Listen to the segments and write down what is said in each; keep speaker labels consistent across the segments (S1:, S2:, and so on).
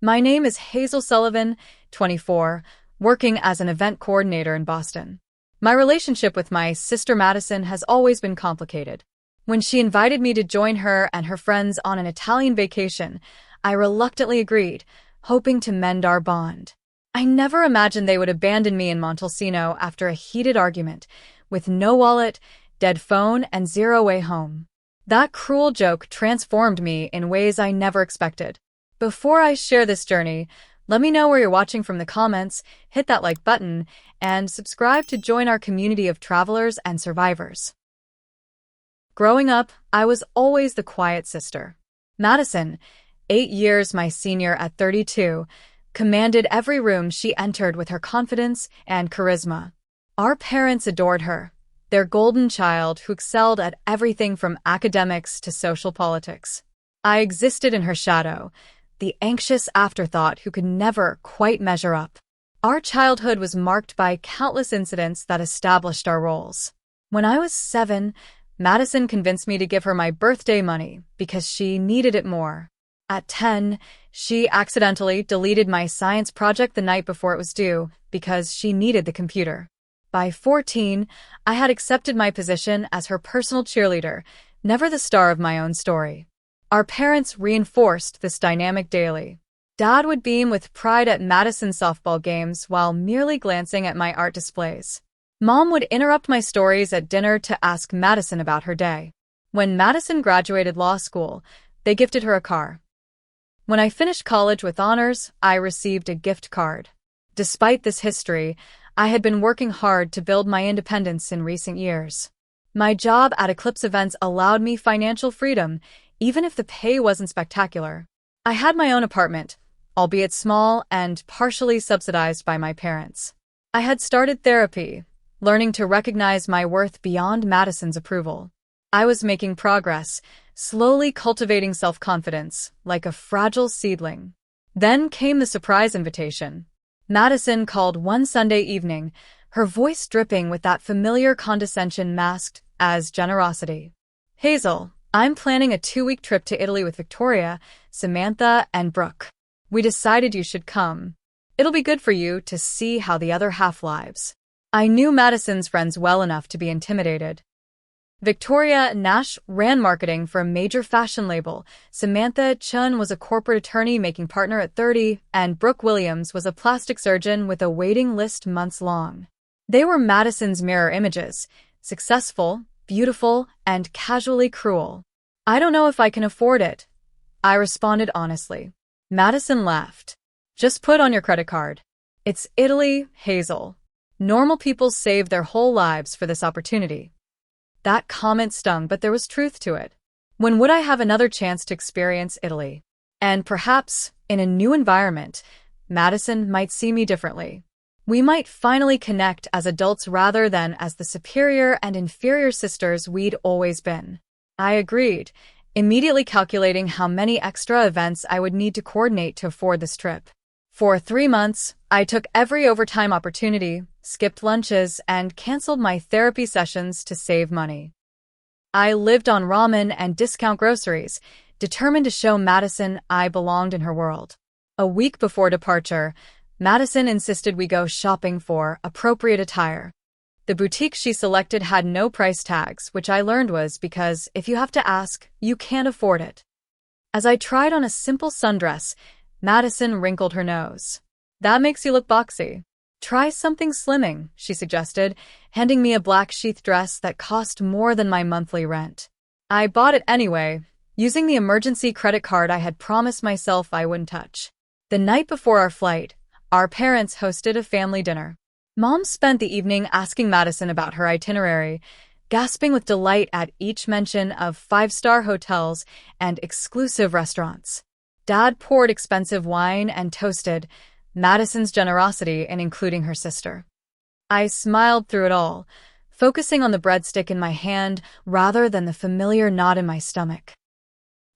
S1: My name is Hazel Sullivan, 24, working as an event coordinator in Boston. My relationship with my sister Madison has always been complicated. When she invited me to join her and her friends on an Italian vacation, I reluctantly agreed, hoping to mend our bond. I never imagined they would abandon me in Montalcino after a heated argument, with no wallet, dead phone, and zero way home. That cruel joke transformed me in ways I never expected. Before I share this journey, let me know where you're watching from the comments, hit that like button, and subscribe to join our community of travelers and survivors. Growing up, I was always the quiet sister. Madison, 8 years my senior at 32, commanded every room she entered with her confidence and charisma. Our parents adored her, their golden child who excelled at everything from academics to social politics. I existed in her shadow, the anxious afterthought who could never quite measure up. Our childhood was marked by countless incidents that established our roles. When I was 7, Madison convinced me to give her my birthday money because she needed it more. At 10, she accidentally deleted my science project the night before it was due because she needed the computer. By 14, I had accepted my position as her personal cheerleader, never the star of my own story. Our parents reinforced this dynamic daily. Dad would beam with pride at Madison's softball games while merely glancing at my art displays. Mom would interrupt my stories at dinner to ask Madison about her day. When Madison graduated law school, they gifted her a car. When I finished college with honors, I received a gift card. Despite this history, I had been working hard to build my independence in recent years. My job at Eclipse Events allowed me financial freedom, even if the pay wasn't spectacular. I had my own apartment, albeit small and partially subsidized by my parents. I had started therapy, learning to recognize my worth beyond Madison's approval. I was making progress, slowly cultivating self-confidence, like a fragile seedling. Then came the surprise invitation. Madison called one Sunday evening, her voice dripping with that familiar condescension masked as generosity. "Hazel, I'm planning a 2-week trip to Italy with Victoria, Samantha, and Brooke. We decided you should come. It'll be good for you to see how the other half lives." I knew Madison's friends well enough to be intimidated. Victoria Nash ran marketing for a major fashion label, Samantha Chun was a corporate attorney making partner at 30, and Brooke Williams was a plastic surgeon with a waiting list months long. They were Madison's mirror images, successful, beautiful, and casually cruel. "I don't know if I can afford it," I responded honestly. Madison laughed. "Just put on your credit card. It's Italy, Hazel. Normal people save their whole lives for this opportunity." That comment stung, but there was truth to it. When would I have another chance to experience Italy? And perhaps, in a new environment, Madison might see me differently. We might finally connect as adults rather than as the superior and inferior sisters we'd always been. I agreed, immediately calculating how many extra events I would need to coordinate to afford this trip. For 3 months, I took every overtime opportunity, skipped lunches, and canceled my therapy sessions to save money. I lived on ramen and discount groceries, determined to show Madison I belonged in her world. A week before departure, Madison insisted we go shopping for appropriate attire. The boutique she selected had no price tags, which I learned was because if you have to ask, you can't afford it. As I tried on a simple sundress, Madison wrinkled her nose. "That makes you look boxy. Try something slimming," she suggested, handing me a black sheath dress that cost more than my monthly rent. I bought it anyway, using the emergency credit card I had promised myself I wouldn't touch. The night before our flight, our parents hosted a family dinner. Mom spent the evening asking Madison about her itinerary, gasping with delight at each mention of 5-star hotels and exclusive restaurants. Dad poured expensive wine and toasted Madison's generosity in including her sister. I smiled through it all, focusing on the breadstick in my hand rather than the familiar knot in my stomach.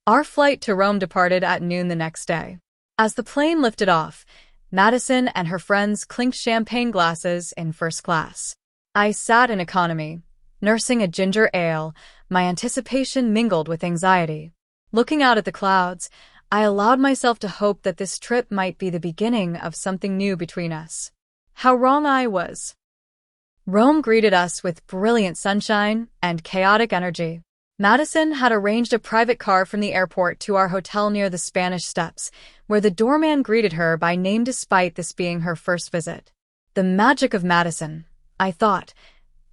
S1: Our flight to Rome departed at noon the next day. As the plane lifted off, Madison and her friends clinked champagne glasses in first class. I sat in economy, nursing a ginger ale, my anticipation mingled with anxiety. Looking out at the clouds, I allowed myself to hope that this trip might be the beginning of something new between us. How wrong I was. Rome greeted us with brilliant sunshine and chaotic energy. Madison had arranged a private car from the airport to our hotel near the Spanish Steps, where the doorman greeted her by name despite this being her first visit. The magic of Madison, I thought.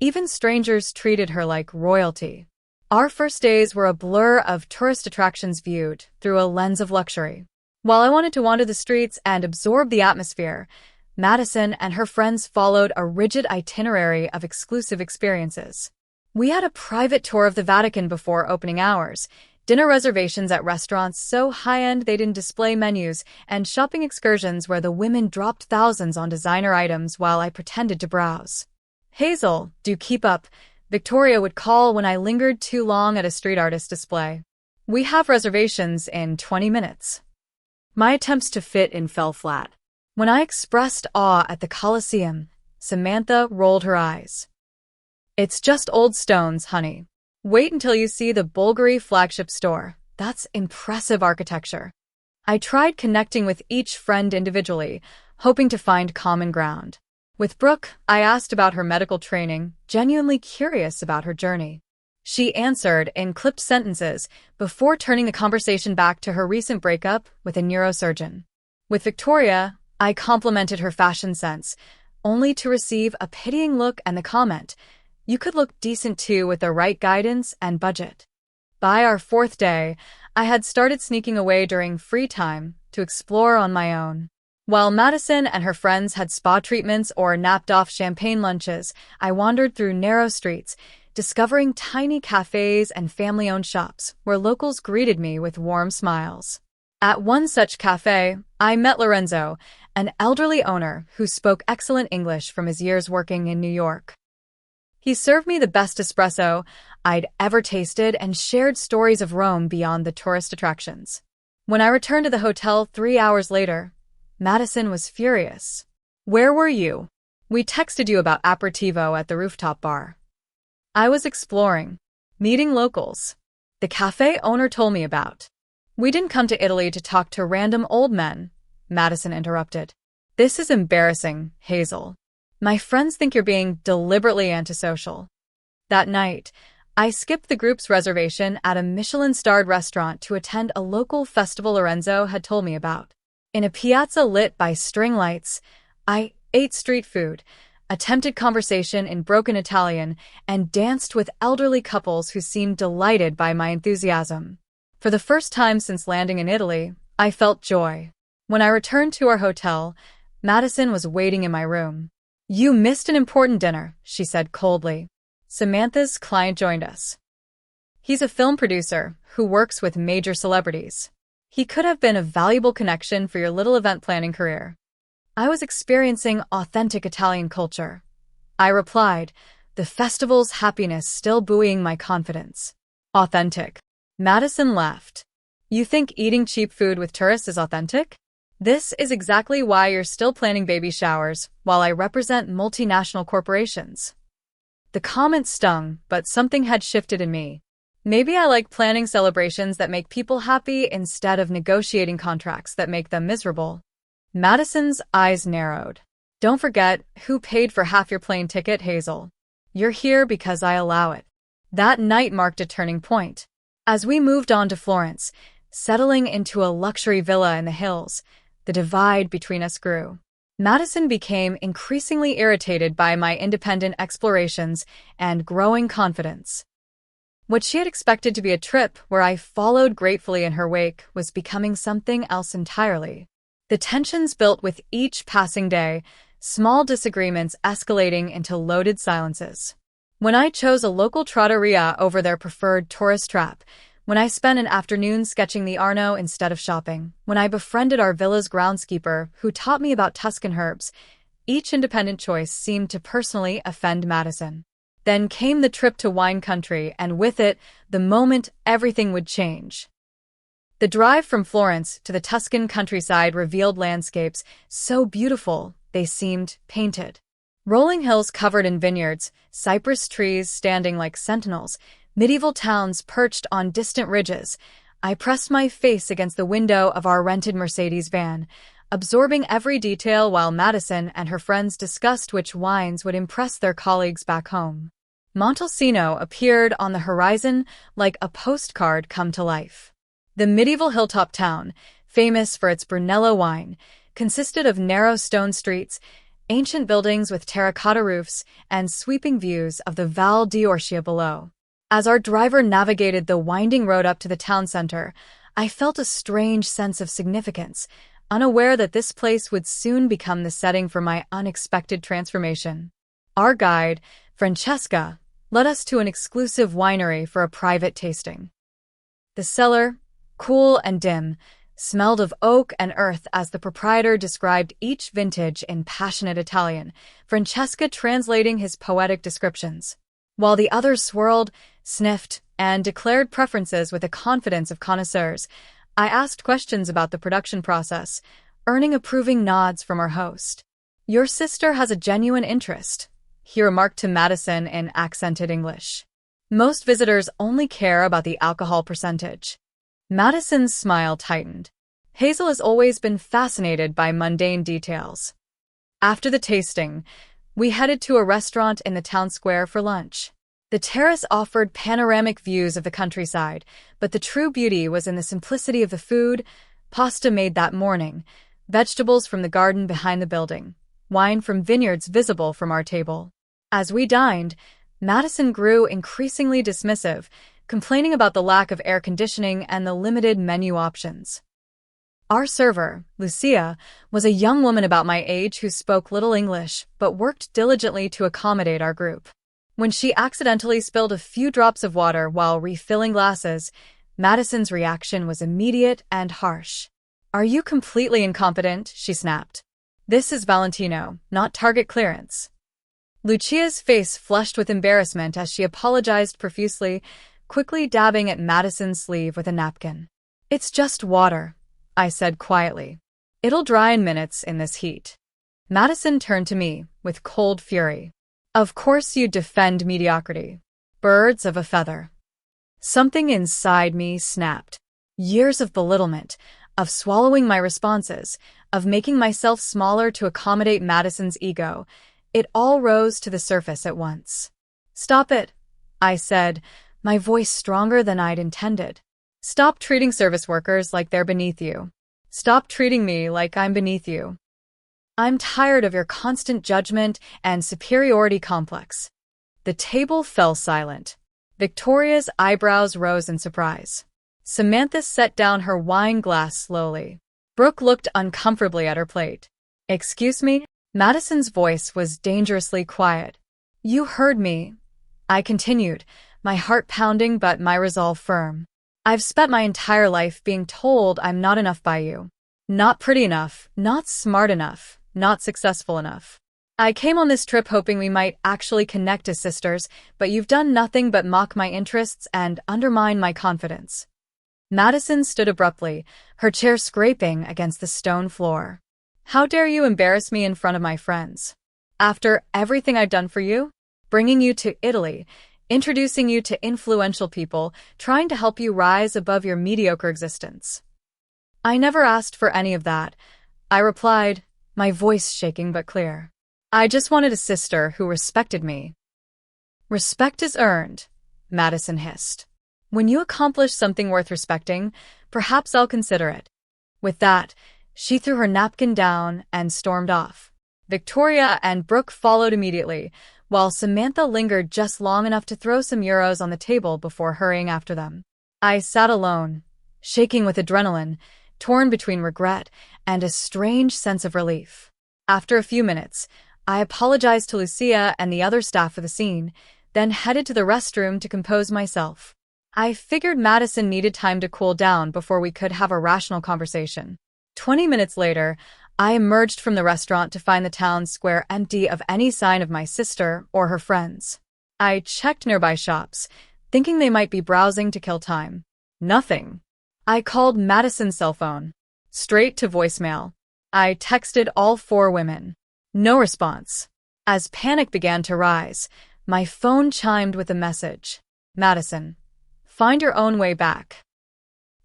S1: Even strangers treated her like royalty. Our first days were a blur of tourist attractions viewed through a lens of luxury. While I wanted to wander the streets and absorb the atmosphere, Madison and her friends followed a rigid itinerary of exclusive experiences. We had a private tour of the Vatican before opening hours, dinner reservations at restaurants so high-end they didn't display menus, and shopping excursions where the women dropped thousands on designer items while I pretended to browse. "Hazel, do keep up," Victoria would call when I lingered too long at a street artist display. "We have reservations in 20 minutes. My attempts to fit in fell flat. When I expressed awe at the Colosseum, Samantha rolled her eyes. "It's just old stones, honey. Wait until you see the Bulgari flagship store. That's impressive architecture." I tried connecting with each friend individually, hoping to find common ground. With Brooke, I asked about her medical training, genuinely curious about her journey. She answered in clipped sentences before turning the conversation back to her recent breakup with a neurosurgeon. With Victoria, I complimented her fashion sense, only to receive a pitying look and the comment, "You could look decent too with the right guidance and budget." By our fourth day, I had started sneaking away during free time to explore on my own. While Madison and her friends had spa treatments or napped off champagne lunches, I wandered through narrow streets, discovering tiny cafes and family-owned shops where locals greeted me with warm smiles. At one such cafe, I met Lorenzo, an elderly owner who spoke excellent English from his years working in New York. He served me the best espresso I'd ever tasted and shared stories of Rome beyond the tourist attractions. When I returned to the hotel 3 hours later, Madison was furious. "Where were you? We texted you about aperitivo at the rooftop bar." "I was exploring, meeting locals. The cafe owner told me about." "We didn't come to Italy to talk to random old men," Madison interrupted. "This is embarrassing, Hazel. My friends think you're being deliberately antisocial." That night, I skipped the group's reservation at a Michelin-starred restaurant to attend a local festival Lorenzo had told me about. In a piazza lit by string lights, I ate street food, attempted conversation in broken Italian, and danced with elderly couples who seemed delighted by my enthusiasm. For the first time since landing in Italy, I felt joy. When I returned to our hotel, Madison was waiting in my room. "You missed an important dinner," she said coldly. Samantha's client joined us. He's a film producer who works with major celebrities. He could have been a valuable connection for your little event planning career. I was experiencing authentic Italian culture. I replied, the festival's happiness still buoying my confidence. "Authentic." Madison laughed. "You think eating cheap food with tourists is authentic? This is exactly why you're still planning baby showers while I represent multinational corporations." The comment stung, but something had shifted in me. Maybe I like planning celebrations that make people happy instead of negotiating contracts that make them miserable. Madison's eyes narrowed. "Don't forget who paid for half your plane ticket, Hazel. You're here because I allow it." That night marked a turning point. As we moved on to Florence, settling into a luxury villa in the hills, the divide between us grew. Madison became increasingly irritated by my independent explorations and growing confidence. What she had expected to be a trip where I followed gratefully in her wake was becoming something else entirely. The tensions built with each passing day, small disagreements escalating into loaded silences. When I chose a local trattoria over their preferred tourist trap, when I spent an afternoon sketching the Arno instead of shopping, when I befriended our villa's groundskeeper who taught me about Tuscan herbs, each independent choice seemed to personally offend Madison. Then came the trip to wine country, and with it, the moment everything would change. The drive from Florence to the Tuscan countryside revealed landscapes so beautiful they seemed painted. Rolling hills covered in vineyards, cypress trees standing like sentinels, medieval towns perched on distant ridges. I pressed my face against the window of our rented Mercedes van, absorbing every detail while Madison and her friends discussed which wines would impress their colleagues back home. Montalcino appeared on the horizon like a postcard come to life. The medieval hilltop town, famous for its Brunello wine, consisted of narrow stone streets, ancient buildings with terracotta roofs, and sweeping views of the Val d'Orcia below. As our driver navigated the winding road up to the town center, I felt a strange sense of significance, unaware that this place would soon become the setting for my unexpected transformation. Our guide, Francesca, led us to an exclusive winery for a private tasting. The cellar, cool and dim, smelled of oak and earth as the proprietor described each vintage in passionate Italian, Francesca translating his poetic descriptions. While the others swirled, sniffed, and declared preferences with the confidence of connoisseurs, I asked questions about the production process, earning approving nods from our host. "Your sister has a genuine interest," he remarked to Madison in accented English. "Most visitors only care about the alcohol percentage." Madison's smile tightened. Hazel has always been fascinated by mundane details. After the tasting, we headed to a restaurant in the town square for lunch. The terrace offered panoramic views of the countryside, but the true beauty was in the simplicity of the food: pasta made that morning, vegetables from the garden behind the building, wine from vineyards visible from our table. As we dined, Madison grew increasingly dismissive, complaining about the lack of air conditioning and the limited menu options. Our server, Lucia, was a young woman about my age who spoke little English but worked diligently to accommodate our group. When she accidentally spilled a few drops of water while refilling glasses, Madison's reaction was immediate and harsh. "Are you completely incompetent?" she snapped. "This is Valentino, not target clearance." Lucia's face flushed with embarrassment as she apologized profusely, quickly dabbing at Madison's sleeve with a napkin. "It's just water," I said quietly. "It'll dry in minutes in this heat." Madison turned to me with cold fury. "Of course you defend mediocrity. Birds of a feather." Something inside me snapped. Years of belittlement, of swallowing my responses, of making myself smaller to accommodate Madison's ego, it all rose to the surface at once. "Stop it," I said, my voice stronger than I'd intended. "Stop treating service workers like they're beneath you. Stop treating me like I'm beneath you. I'm tired of your constant judgment and superiority complex." The table fell silent. Victoria's eyebrows rose in surprise. Samantha set down her wine glass slowly. Brooke looked uncomfortably at her plate. "Excuse me?" Madison's voice was dangerously quiet. "You heard me," I continued, my heart pounding but my resolve firm. "I've spent my entire life being told I'm not enough by you. Not pretty enough, not smart enough, not successful enough. I came on this trip hoping we might actually connect as sisters, but you've done nothing but mock my interests and undermine my confidence." Madison stood abruptly, her chair scraping against the stone floor. "How dare you embarrass me in front of my friends? After everything I've done for you? Bringing you to Italy, introducing you to influential people, trying to help you rise above your mediocre existence." "I never asked for any of that," I replied, my voice shaking but clear. "I just wanted a sister who respected me." "Respect is earned," Madison hissed. "When you accomplish something worth respecting, perhaps I'll consider it." With that, she threw her napkin down and stormed off. Victoria and Brooke followed immediately, while Samantha lingered just long enough to throw some euros on the table before hurrying after them. I sat alone, shaking with adrenaline, torn between regret and a strange sense of relief. After a few minutes, I apologized to Lucia and the other staff for the scene, then headed to the restroom to compose myself. I figured Madison needed time to cool down before we could have a rational conversation. 20 minutes later, I emerged from the restaurant to find the town square empty of any sign of my sister or her friends. I checked nearby shops, thinking they might be browsing to kill time. Nothing. I called Madison's cell phone. Straight to voicemail. I texted all 4 women. No response. As panic began to rise, my phone chimed with a message. "Madison, find your own way back."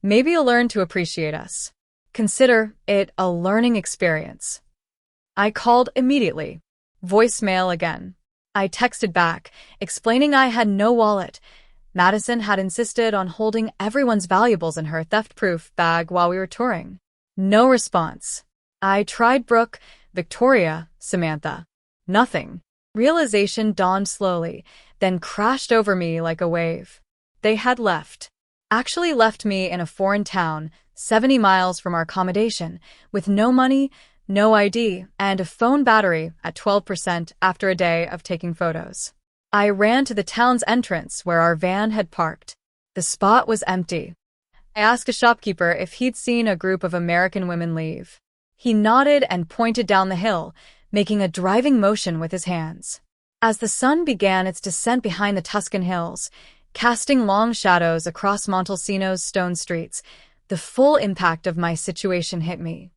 S1: Maybe you'll learn to appreciate us. Consider it a learning experience. I called immediately. Voicemail again. I texted back, explaining I had no wallet. Madison had insisted on holding everyone's valuables in her theft-proof bag while we were touring. No response. I tried Brooke, Victoria, Samantha. Nothing. Realization dawned slowly, then crashed over me like a wave. They had left. Actually left me in a foreign town, 70 miles from our accommodation, with no money, no ID, and a phone battery at 12% after a day of taking photos. I ran to the town's entrance where our van had parked. The spot was empty. I asked a shopkeeper if he'd seen a group of American women leave. He nodded and pointed down the hill, making a driving motion with his hands. As the sun began its descent behind the Tuscan hills, casting long shadows across Montalcino's stone streets, the full impact of my situation hit me.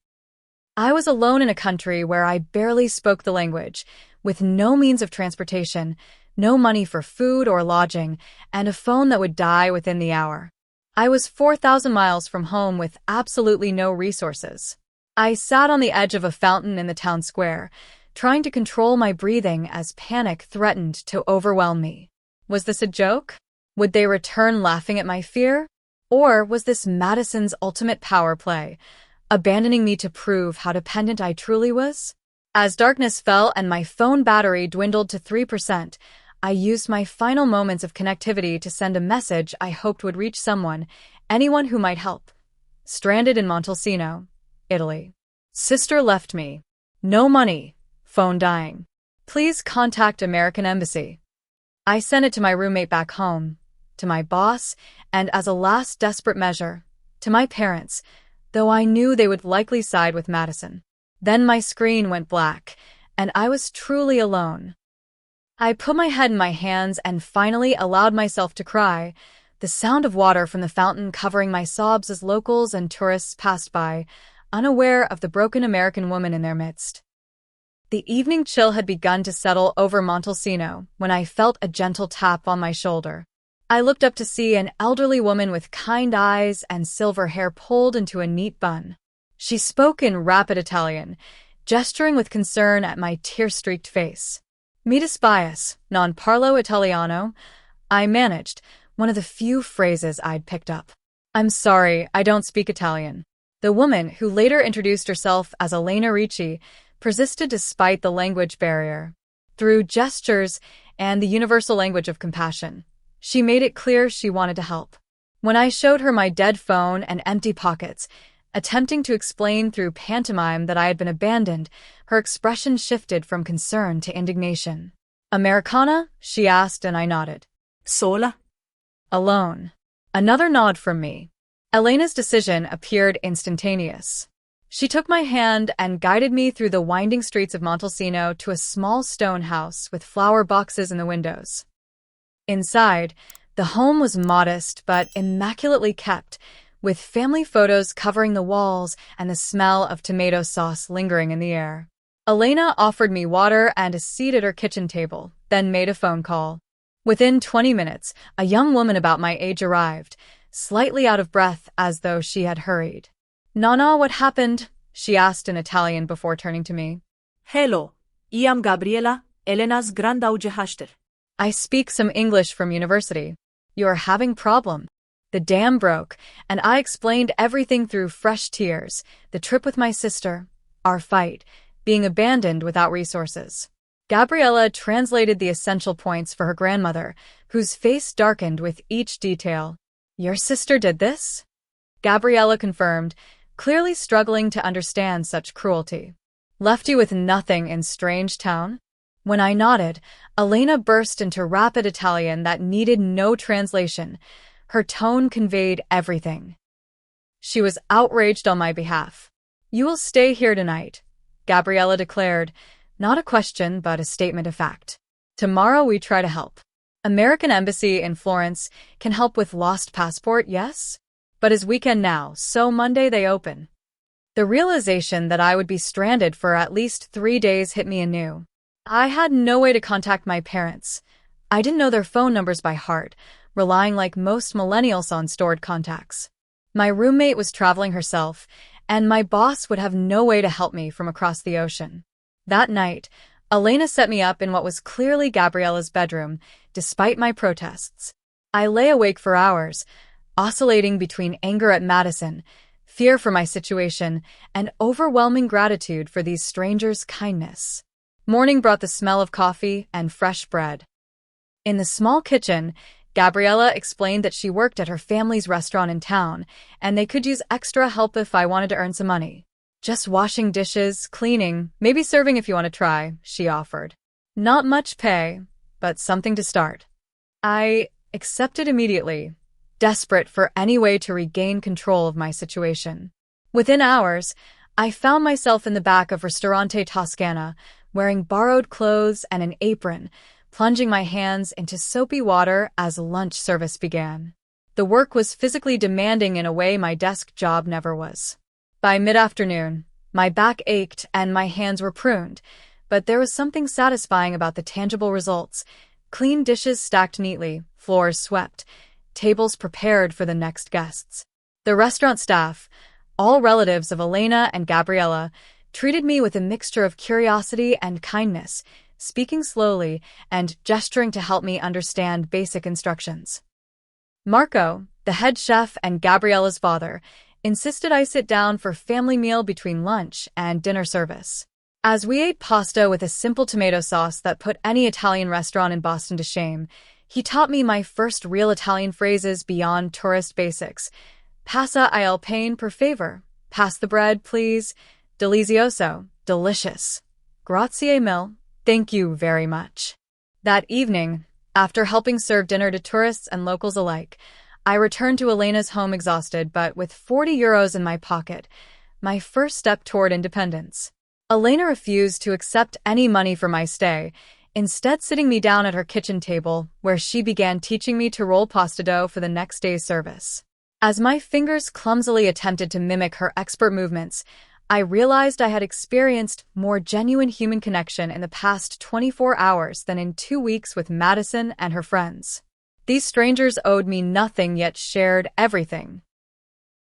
S1: I was alone in a country where I barely spoke the language, with no means of transportation, no money for food or lodging, and a phone that would die within the hour. I was 4,000 miles from home with absolutely no resources. I sat on the edge of a fountain in the town square, trying to control my breathing as panic threatened to overwhelm me. Was this a joke? Would they return laughing at my fear? Or was this Madison's ultimate power play, abandoning me to prove how dependent I truly was? As darkness fell and my phone battery dwindled to 3%, I used my final moments of connectivity to send a message I hoped would reach someone, anyone who might help. Stranded in Montalcino, Italy. Sister left me. No money. Phone dying. Please contact American Embassy. I sent it to my roommate back home, to my boss, and as a last desperate measure, to my parents, though I knew they would likely side with Madison. Then my screen went black, and I was truly alone. I put my head in my hands and finally allowed myself to cry, the sound of water from the fountain covering my sobs as locals and tourists passed by, unaware of the broken American woman in their midst. The evening chill had begun to settle over Montalcino when I felt a gentle tap on my shoulder. I looked up to see an elderly woman with kind eyes and silver hair pulled into a neat bun. She spoke in rapid Italian, gesturing with concern at my tear-streaked face. Mi dispiace, non parlo italiano, I managed, one of the few phrases I'd picked up. I'm sorry, I don't speak Italian. The woman, who later introduced herself as Elena Ricci, persisted despite the language barrier. Through gestures and the universal language of compassion, she made it clear she wanted to help. When I showed her my dead phone and empty pockets, attempting to explain through pantomime that I had been abandoned, her expression shifted from concern to indignation. Americana? She asked, and I nodded.
S2: Sola?
S1: Alone. Another nod from me. Elena's decision appeared instantaneous. She took my hand and guided me through the winding streets of Montalcino to a small stone house with flower boxes in the windows. Inside, the home was modest but immaculately kept, with family photos covering the walls and the smell of tomato sauce lingering in the air. Elena offered me water and a seat at her kitchen table, then made a phone call. Within 20 minutes, a young woman about my age arrived, slightly out of breath as though she had hurried. Nana, what happened? She asked in Italian before turning to me.
S2: Hello, iam Gabriela, Elena's grandauge.
S1: I speak some English from university. You're having problem. The dam broke, and I explained everything through fresh tears, the trip with my sister, our fight, being abandoned without resources. Gabriela translated the essential points for her grandmother, whose face darkened with each detail. Your sister did this? Gabriela confirmed, clearly struggling to understand such cruelty. Left you with nothing in strange town? When I nodded, Elena burst into rapid Italian that needed no translation. Her tone conveyed everything. She was outraged on my behalf. You will stay here tonight, Gabriela declared, not a question but a statement of fact. Tomorrow we try to help. American Embassy in Florence can help with lost passport, yes? But it's weekend now, so Monday they open. The realization that I would be stranded for at least 3 days hit me anew. I had no way to contact my parents. I didn't know their phone numbers by heart, relying like most millennials on stored contacts. My roommate was traveling herself, and my boss would have no way to help me from across the ocean. That night, Elena set me up in what was clearly Gabriella's bedroom, despite my protests. I lay awake for hours, oscillating between anger at Madison, fear for my situation, and overwhelming gratitude for these strangers' kindness. Morning brought the smell of coffee and fresh bread. In the small kitchen, Gabriella explained that she worked at her family's restaurant in town, and they could use extra help if I wanted to earn some money. Just washing dishes, cleaning, maybe serving if you want to try, she offered. Not much pay, but something to start. I accepted immediately, desperate for any way to regain control of my situation. Within hours, I found myself in the back of Ristorante Toscana, wearing borrowed clothes and an apron, plunging my hands into soapy water as lunch service began. The work was physically demanding in a way my desk job never was. By mid-afternoon, my back ached and my hands were pruned, but there was something satisfying about the tangible results. Clean dishes stacked neatly, floors swept, tables prepared for the next guests. The restaurant staff, all relatives of Elena and Gabriella, treated me with a mixture of curiosity and kindness, speaking slowly and gesturing to help me understand basic instructions. Marco, the head chef and Gabriella's father, insisted I sit down for family meal between lunch and dinner service. As we ate pasta with a simple tomato sauce that put any Italian restaurant in Boston to shame, he taught me my first real Italian phrases beyond tourist basics. Passa il pane per favor. Pass the bread, please. Delizioso. Delicious. Grazie mille. Thank you very much. That evening, after helping serve dinner to tourists and locals alike, I returned to Elena's home exhausted but with 40 euros in my pocket, my first step toward independence. Elena refused to accept any money for my stay, instead sitting me down at her kitchen table, where she began teaching me to roll pasta dough for the next day's service. As my fingers clumsily attempted to mimic her expert movements, I realized I had experienced more genuine human connection in the past 24 hours than in 2 weeks with Madison and her friends. These strangers owed me nothing yet shared everything.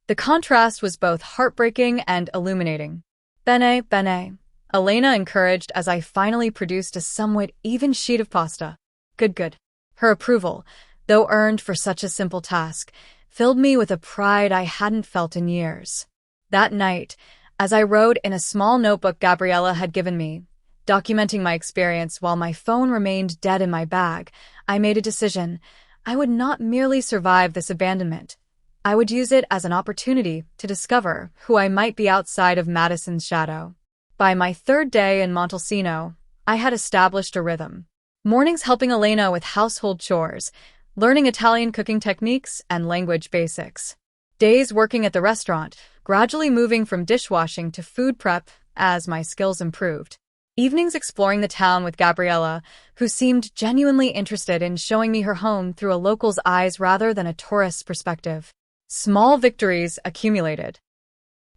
S1: The contrast was both heartbreaking and illuminating. Bene, bene, Elena encouraged as I finally produced a somewhat even sheet of pasta. Good. Her approval, though earned for such a simple task, filled me with a pride I hadn't felt in years. That night, as I wrote in a small notebook Gabriella had given me, documenting my experience while my phone remained dead in my bag, I made a decision. I would not merely survive this abandonment. I would use it as an opportunity to discover who I might be outside of Madison's shadow. By my third day in Montalcino, I had established a rhythm. Mornings helping Elena with household chores, learning Italian cooking techniques and language basics. Days working at the restaurant, gradually moving from dishwashing to food prep as my skills improved. Evenings exploring the town with Gabriella, who seemed genuinely interested in showing me her home through a local's eyes rather than a tourist's perspective. Small victories accumulated.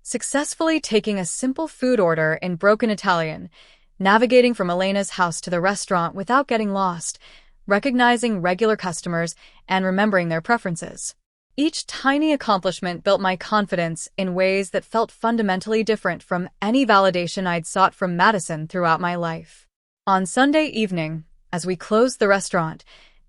S1: Successfully taking a simple food order in broken Italian, navigating from Elena's house to the restaurant without getting lost, recognizing regular customers and remembering their preferences. Each tiny accomplishment built my confidence in ways that felt fundamentally different from any validation I'd sought from Madison throughout my life. On Sunday evening, as we closed the restaurant,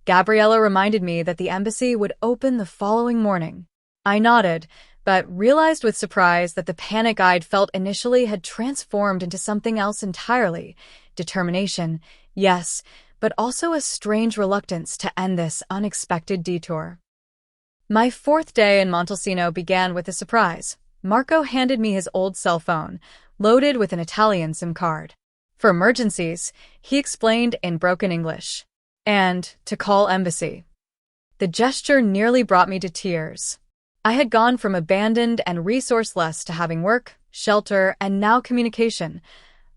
S1: Gabriella reminded me that the embassy would open the following morning. I nodded, but realized with surprise that the panic I'd felt initially had transformed into something else entirely. Determination, yes, but also a strange reluctance to end this unexpected detour. My fourth day in Montalcino began with a surprise. Marco handed me his old cell phone, loaded with an Italian SIM card. For emergencies, he explained in broken English. And to call embassy. The gesture nearly brought me to tears. I had gone from abandoned and resourceless to having work, shelter, and now communication,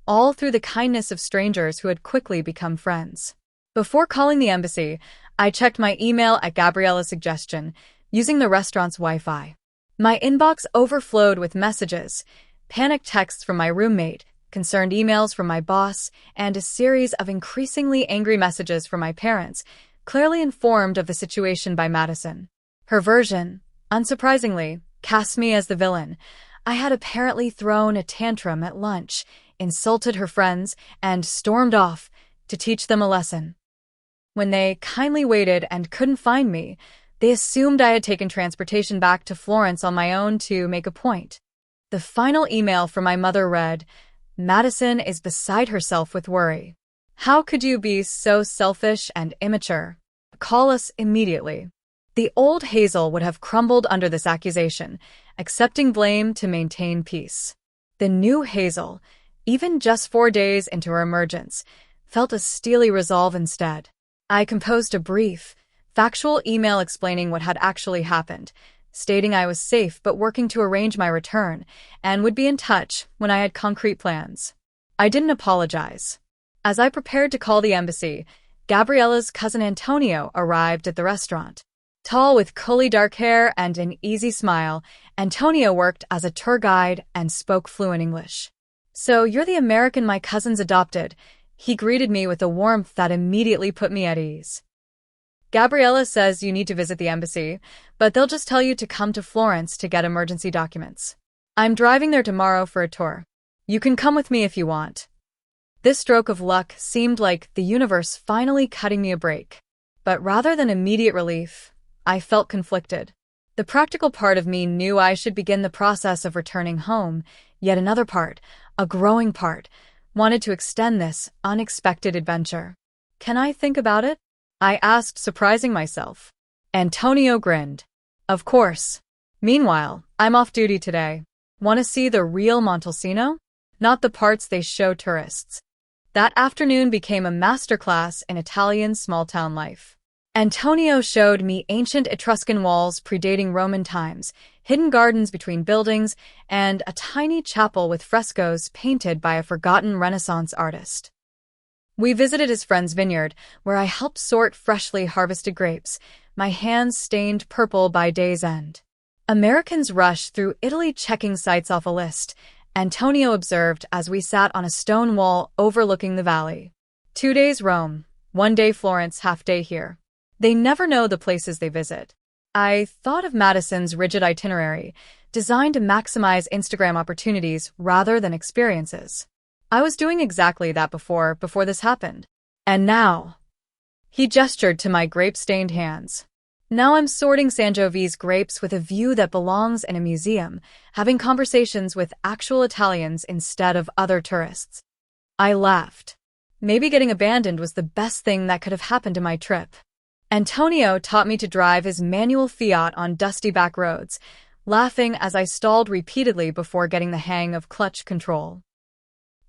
S1: all through the kindness of strangers who had quickly become friends. Before calling the embassy, I checked my email at Gabriella's suggestion, using the restaurant's Wi-Fi. My inbox overflowed with messages, panicked texts from my roommate, concerned emails from my boss, and a series of increasingly angry messages from my parents, clearly informed of the situation by Madison. Her version, unsurprisingly, cast me as the villain. I had apparently thrown a tantrum at lunch, insulted her friends, and stormed off to teach them a lesson. When they kindly waited and couldn't find me, they assumed I had taken transportation back to Florence on my own to make a point. The final email from my mother read, "Madison is beside herself with worry. How could you be so selfish and immature? Call us immediately." The old Hazel would have crumbled under this accusation, accepting blame to maintain peace. The new Hazel, even just 4 days into her emergence, felt a steely resolve instead. I composed a brief, factual email explaining what had actually happened, stating I was safe but working to arrange my return, and would be in touch when I had concrete plans. I didn't apologize. As I prepared to call the embassy, Gabriella's cousin Antonio arrived at the restaurant. Tall with curly dark hair and an easy smile, Antonio worked as a tour guide and spoke fluent English. "So you're the American my cousins adopted," he greeted me with a warmth that immediately put me at ease. "Gabriella says you need to visit the embassy, but they'll just tell you to come to Florence to get emergency documents. I'm driving there tomorrow for a tour. You can come with me if you want." This stroke of luck seemed like the universe finally cutting me a break. But rather than immediate relief, I felt conflicted. The practical part of me knew I should begin the process of returning home, yet another part, a growing part, wanted to extend this unexpected adventure. "Can I think about it?" I asked, surprising myself. Antonio grinned. "Of course. Meanwhile, I'm off duty today. Want to see the real Montalcino? Not the parts they show tourists." That afternoon became a masterclass in Italian small-town life. Antonio showed me ancient Etruscan walls predating Roman times, hidden gardens between buildings, and a tiny chapel with frescoes painted by a forgotten Renaissance artist. We visited his friend's vineyard, where I helped sort freshly harvested grapes, my hands stained purple by day's end. Americans rush through Italy checking sites off a list, Antonio observed as we sat on a stone wall overlooking the valley. 2 days Rome, 1 day Florence, half day here. They never know the places they visit. I thought of Madison's rigid itinerary, designed to maximize Instagram opportunities rather than experiences. I was doing exactly that before this happened. And now, he gestured to my grape-stained hands. Now I'm sorting Sangiove's grapes with a view that belongs in a museum, having conversations with actual Italians instead of other tourists. I laughed. Maybe getting abandoned was the best thing that could have happened to my trip. Antonio taught me to drive his manual Fiat on dusty back roads, laughing as I stalled repeatedly before getting the hang of clutch control.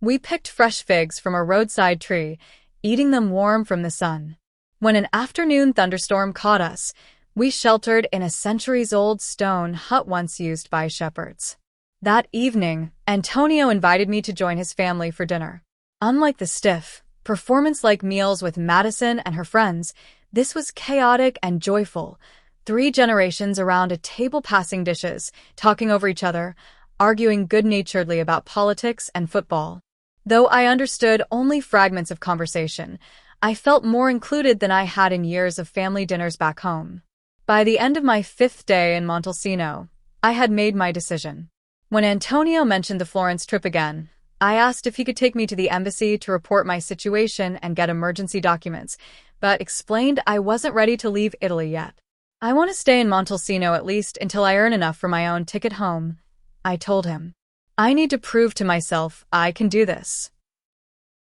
S1: We picked fresh figs from a roadside tree, eating them warm from the sun. When an afternoon thunderstorm caught us, we sheltered in a centuries-old stone hut once used by shepherds. That evening, Antonio invited me to join his family for dinner. Unlike the stiff, performance-like meals with Madison and her friends, this was chaotic and joyful. 3 generations around a table passing dishes, talking over each other, arguing good-naturedly about politics and football. Though I understood only fragments of conversation, I felt more included than I had in years of family dinners back home. By the end of my 5th day in Montalcino, I had made my decision. When Antonio mentioned the Florence trip again, I asked if he could take me to the embassy to report my situation and get emergency documents, but explained I wasn't ready to leave Italy yet. "I want to stay in Montalcino at least until I earn enough for my own ticket home," I told him. "I need to prove to myself I can do this."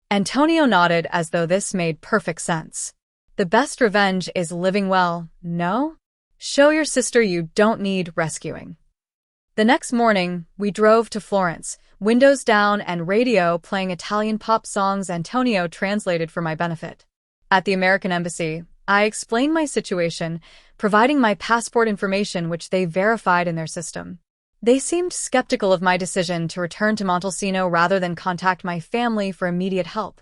S1: Antonio nodded as though this made perfect sense. The best revenge is living well, no? Show your sister you don't need rescuing. The next morning, we drove to Florence, windows down and radio playing Italian pop songs Antonio translated for my benefit. At the American embassy, I explained my situation, providing my passport information which they verified in their system. They seemed skeptical of my decision to return to Montalcino rather than contact my family for immediate help,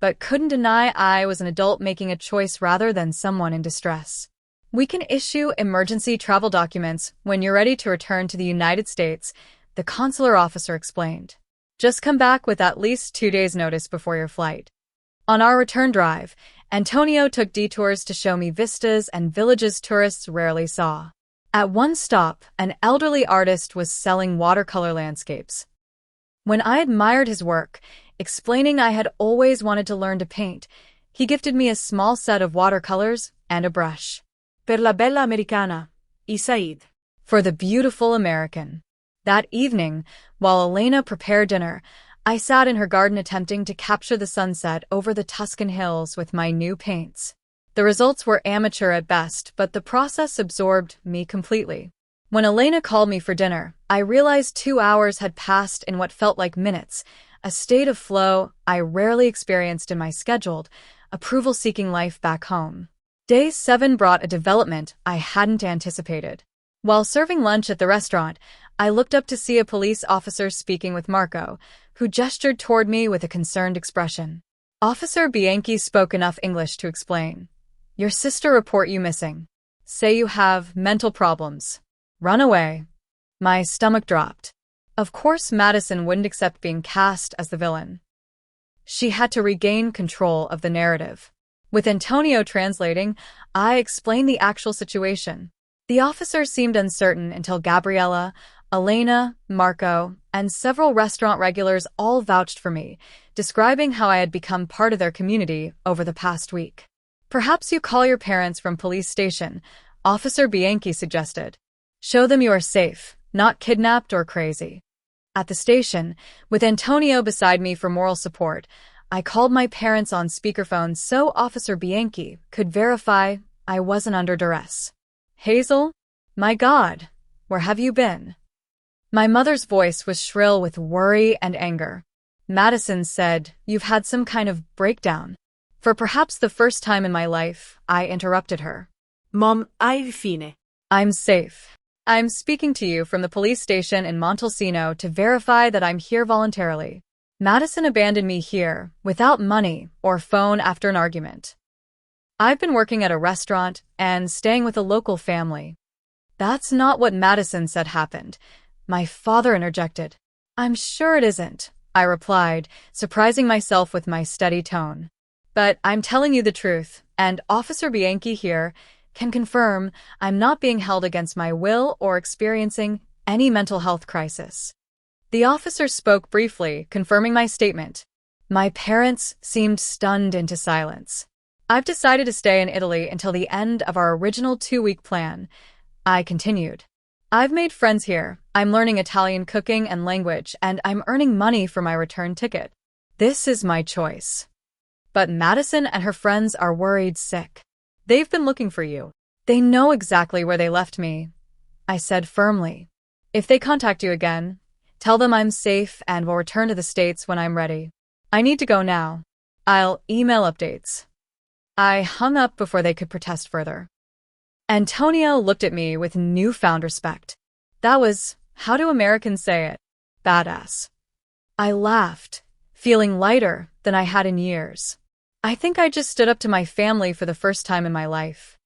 S1: but couldn't deny I was an adult making a choice rather than someone in distress. "We can issue emergency travel documents when you're ready to return to the United States," the consular officer explained. "Just come back with at least 2 days' notice before your flight." On our return drive, Antonio took detours to show me vistas and villages tourists rarely saw. At one stop, an elderly artist was selling watercolor landscapes. When I admired his work, explaining I had always wanted to learn to paint, he gifted me a small set of watercolors and a brush.
S2: Per la bella americana, y Said.
S1: For the beautiful American. That evening, while Elena prepared dinner, I sat in her garden attempting to capture the sunset over the Tuscan hills with my new paints. The results were amateur at best, but the process absorbed me completely. When Elena called me for dinner, I realized 2 hours had passed in what felt like minutes, a state of flow I rarely experienced in my scheduled, approval-seeking life back home. Day 7 brought a development I hadn't anticipated. While serving lunch at the restaurant, I looked up to see a police officer speaking with Marco, who gestured toward me with a concerned expression. Officer Bianchi spoke enough English to explain. Your sister report you missing. Say you have mental problems. Run away. My stomach dropped. Of course Madison wouldn't accept being cast as the villain. She had to regain control of the narrative. With Antonio translating, I explained the actual situation. The officer seemed uncertain until Gabriella, Elena, Marco, and several restaurant regulars all vouched for me, describing how I had become part of their community over the past week. Perhaps you call your parents from police station, Officer Bianchi suggested. Show them you are safe, not kidnapped or crazy. At the station, with Antonio beside me for moral support, I called my parents on speakerphone so Officer Bianchi could verify I wasn't under duress. Hazel? My God, where have you been? My mother's voice was shrill with worry and anger. Madison said, You've had some kind of breakdown. For perhaps the first time in my life, I interrupted her.
S2: Mom, ai fine.
S1: I'm safe. I'm speaking to you from the police station in Montalcino to verify that I'm here voluntarily. Madison abandoned me here, without money or phone after an argument. I've been working at a restaurant and staying with a local family. That's not what Madison said happened. My father interjected. I'm sure it isn't, I replied, surprising myself with my steady tone. But I'm telling you the truth, and Officer Bianchi here can confirm I'm not being held against my will or experiencing any mental health crisis. The officer spoke briefly, confirming my statement. My parents seemed stunned into silence. I've decided to stay in Italy until the end of our original 2-week plan, I continued. I've made friends here, I'm learning Italian cooking and language, and I'm earning money for my return ticket. This is my choice. But Madison and her friends are worried sick. They've been looking for you. They know exactly where they left me, I said firmly. If they contact you again, tell them I'm safe and will return to the States when I'm ready. I need to go now. I'll email updates. I hung up before they could protest further. Antonio looked at me with newfound respect. That was, how do Americans say it? Badass. I laughed, feeling lighter than I had in years. I think I just stood up to my family for the first time in my life.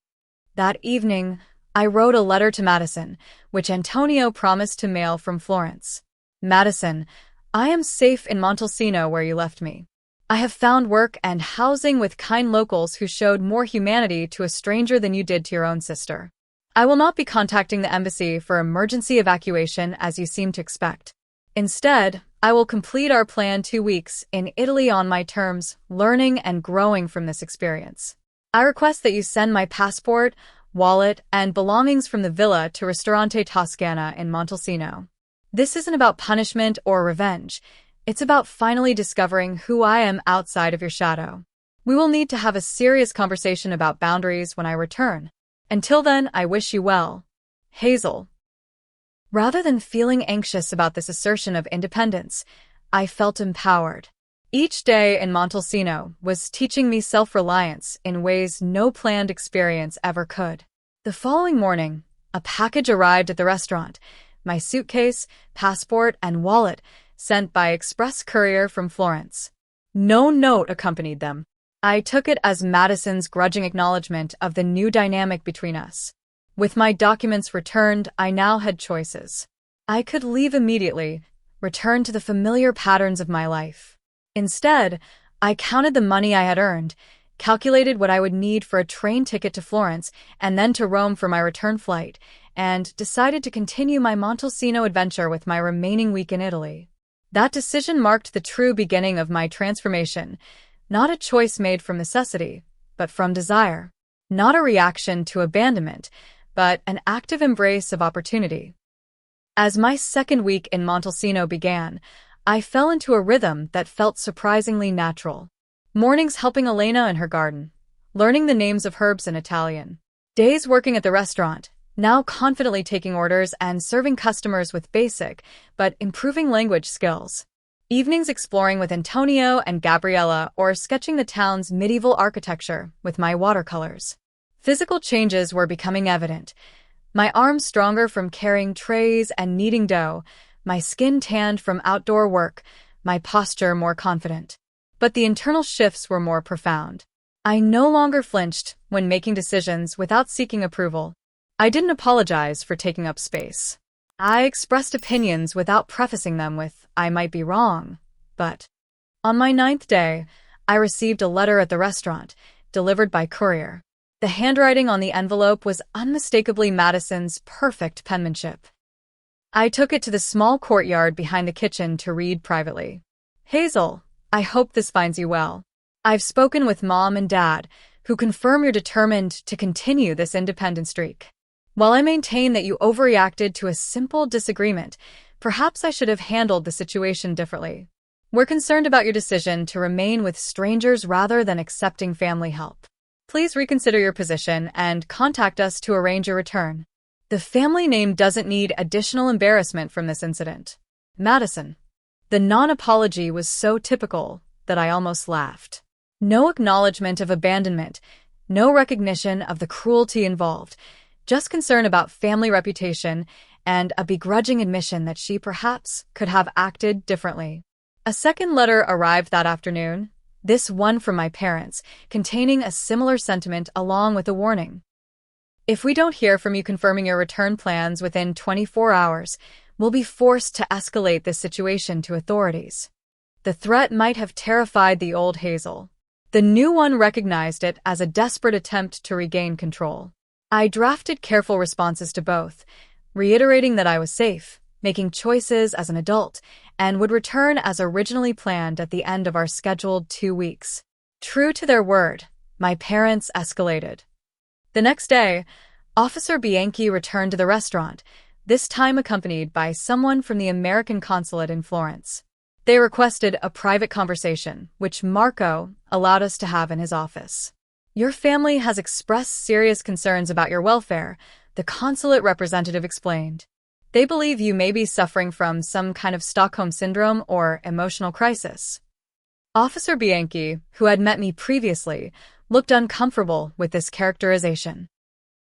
S1: That evening, I wrote a letter to Madison, which Antonio promised to mail from Florence. Madison, I am safe in Montalcino where you left me. I have found work and housing with kind locals who showed more humanity to a stranger than you did to your own sister. I will not be contacting the embassy for emergency evacuation as you seem to expect. Instead, I will complete our planned 2 weeks in Italy on my terms, learning and growing from this experience. I request that you send my passport, wallet, and belongings from the villa to Ristorante Toscana in Montalcino. This isn't about punishment or revenge. It's about finally discovering who I am outside of your shadow. We will need to have a serious conversation about boundaries when I return. Until then, I wish you well. Hazel. Rather than feeling anxious about this assertion of independence, I felt empowered. Each day in Montalcino was teaching me self-reliance in ways no planned experience ever could. The following morning, a package arrived at the restaurant, my suitcase, passport, and wallet, sent by express courier from Florence. No note accompanied them. I took it as Madison's grudging acknowledgement of the new dynamic between us. With my documents returned, I now had choices. I could leave immediately, return to the familiar patterns of my life. Instead, I counted the money I had earned, calculated what I would need for a train ticket to Florence and then to Rome for my return flight, and decided to continue my Montalcino adventure with my remaining week in Italy. That decision marked the true beginning of my transformation, not a choice made from necessity, but from desire. Not a reaction to abandonment, but an active embrace of opportunity. As my second week in Montalcino began, I fell into a rhythm that felt surprisingly natural. Mornings helping Elena in her garden, learning the names of herbs in Italian. Days working at the restaurant, now confidently taking orders and serving customers with basic, but improving language skills. Evenings exploring with Antonio and Gabriella or sketching the town's medieval architecture with my watercolors. Physical changes were becoming evident. My arms stronger from carrying trays and kneading dough, my skin tanned from outdoor work, my posture more confident. But the internal shifts were more profound. I no longer flinched when making decisions without seeking approval. I didn't apologize for taking up space. I expressed opinions without prefacing them with, "I might be wrong," but. On my 9th day, I received a letter at the restaurant, delivered by courier. The handwriting on the envelope was unmistakably Madison's perfect penmanship. I took it to the small courtyard behind the kitchen to read privately. "Hazel, I hope this finds you well. I've spoken with Mom and Dad, who confirm you're determined to continue this independent streak. While I maintain that you overreacted to a simple disagreement, perhaps I should have handled the situation differently. We're concerned about your decision to remain with strangers rather than accepting family help. Please reconsider your position and contact us to arrange your return. The family name doesn't need additional embarrassment from this incident. Madison." The non-apology was so typical that I almost laughed. No acknowledgement of abandonment, no recognition of the cruelty involved, just concern about family reputation and a begrudging admission that she perhaps could have acted differently. A second letter arrived that afternoon, this one from my parents, containing a similar sentiment along with a warning. "If we don't hear from you confirming your return plans within 24 hours, we'll be forced to escalate this situation to authorities." The threat might have terrified the old Hazel. The new one recognized it as a desperate attempt to regain control. I drafted careful responses to both, reiterating that I was safe, making choices as an adult, and would return as originally planned at the end of our scheduled 2 weeks. True to their word, my parents escalated. The next day, Officer Bianchi returned to the restaurant, this time accompanied by someone from the American consulate in Florence. They requested a private conversation, which Marco allowed us to have in his office. "Your family has expressed serious concerns about your welfare," the consulate representative explained. "They believe you may be suffering from some kind of Stockholm syndrome or emotional crisis." Officer Bianchi, who had met me previously, looked uncomfortable with this characterization.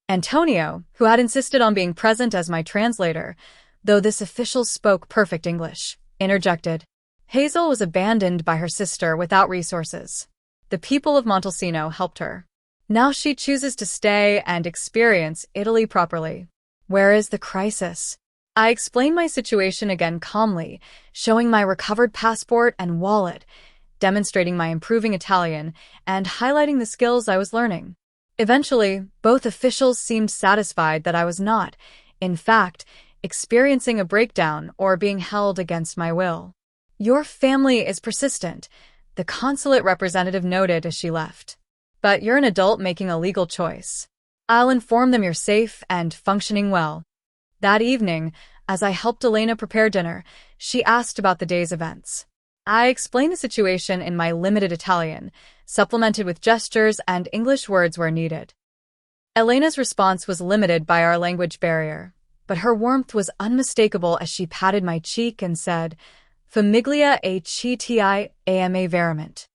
S1: Antonio, who had insisted on being present as my translator, though this official spoke perfect English, interjected. Hazel was abandoned by her sister without resources. The people of Montalcino helped her. Now she chooses to stay and experience Italy properly. Where is the crisis? I explained my situation again calmly, showing my recovered passport and wallet, demonstrating my improving Italian, and highlighting the skills I was learning. Eventually, both officials seemed satisfied that I was not, in fact, experiencing a breakdown or being held against my will. "Your family is persistent," the consulate representative noted as she left. "But you're an adult making a legal choice. I'll inform them you're safe and functioning well." That evening, as I helped Elena prepare dinner, she asked about the day's events. I explained the situation in my limited Italian, supplemented with gestures and English words where needed. Elena's response was limited by our language barrier, but her warmth was unmistakable as she patted my cheek and said, "Famiglia e ci ama veramente."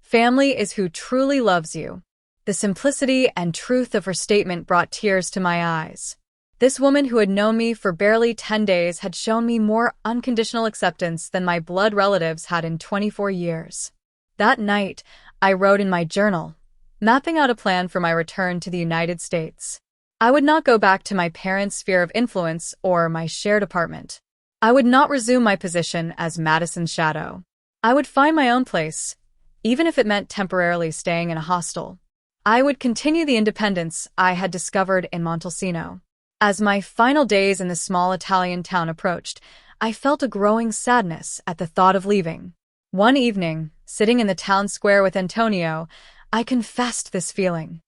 S1: Family is who truly loves you. The simplicity and truth of her statement brought tears to my eyes. This woman who had known me for barely 10 days had shown me more unconditional acceptance than my blood relatives had in 24 years. That night, I wrote in my journal, mapping out a plan for my return to the United States. I would not go back to my parents' sphere of influence or my shared apartment. I would not resume my position as Madison's shadow. I would find my own place, even if it meant temporarily staying in a hostel. I would continue the independence I had discovered in Montalcino. As my final days in the small Italian town approached, I felt a growing sadness at the thought of leaving. One evening, sitting in the town square with Antonio, I confessed this feeling.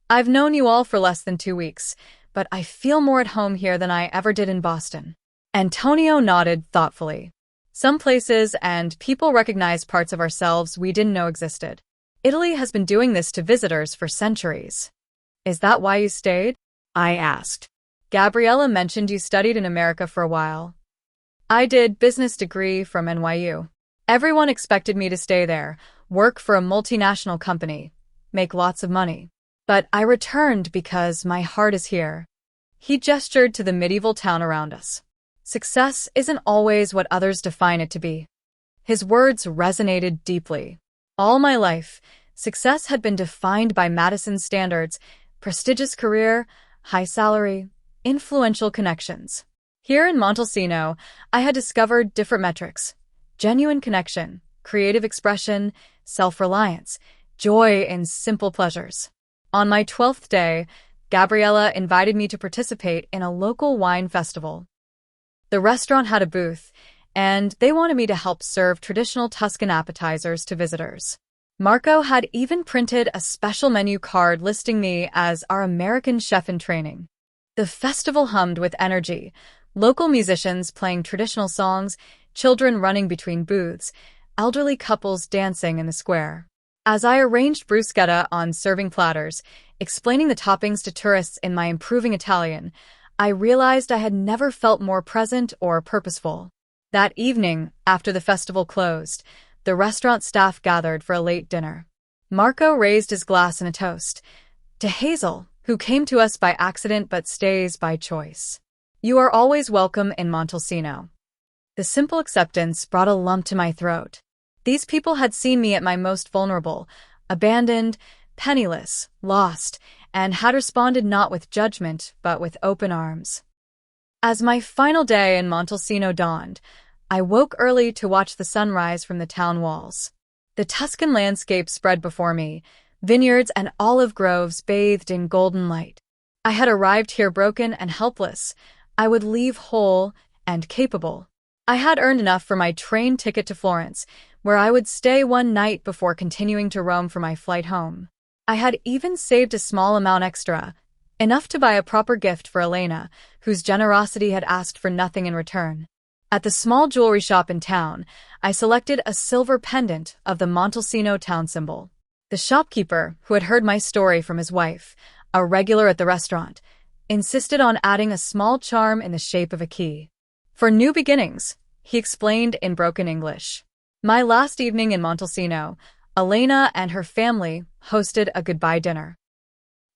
S1: I've known you all for less than 2 weeks, but I feel more at home here than I ever did in Boston. Antonio nodded thoughtfully. Some places and people recognize parts of ourselves we didn't know existed. Italy has been doing this to visitors for centuries. Is that why you stayed? I asked. Gabriella mentioned you studied in America for a while. I did business degree from NYU. Everyone expected me to stay there, work for a multinational company, make lots of money. But I returned because my heart is here. He gestured to the medieval town around us. Success isn't always what others define it to be. His words resonated deeply. All my life, success had been defined by Madison's standards: prestigious career, high salary, influential connections. Here in Montalcino, I had discovered different metrics: genuine connection, creative expression, self-reliance, joy in simple pleasures. On my 12th day, Gabriella invited me to participate in a local wine festival. The restaurant had a booth, and they wanted me to help serve traditional Tuscan appetizers to visitors. Marco had even printed a special menu card listing me as our American chef in training. The festival hummed with energy, local musicians playing traditional songs, children running between booths, elderly couples dancing in the square. As I arranged bruschetta on serving platters, explaining the toppings to tourists in my improving Italian, I realized I had never felt more present or purposeful. That evening, after the festival closed, the restaurant staff gathered for a late dinner. Marco raised his glass in a toast to Hazel, who came to us by accident but stays by choice. You are always welcome in Montalcino. The simple acceptance brought a lump to my throat. These people had seen me at my most vulnerable, abandoned, penniless, lost, and had responded not with judgment, but with open arms. As my final day in Montalcino dawned, I woke early to watch the sunrise from the town walls. The Tuscan landscape spread before me, vineyards and olive groves bathed in golden light. I had arrived here broken and helpless. I would leave whole and capable. I had earned enough for my train ticket to Florence, where I would stay one night before continuing to Rome for my flight home. I had even saved a small amount extra, enough to buy a proper gift for Elena, whose generosity had asked for nothing in return. At the small jewelry shop in town, I selected a silver pendant of the Montalcino town symbol. The shopkeeper, who had heard my story from his wife, a regular at the restaurant, insisted on adding a small charm in the shape of a key. For new beginnings, he explained in broken English. My last evening in Montalcino, Elena and her family hosted a goodbye dinner.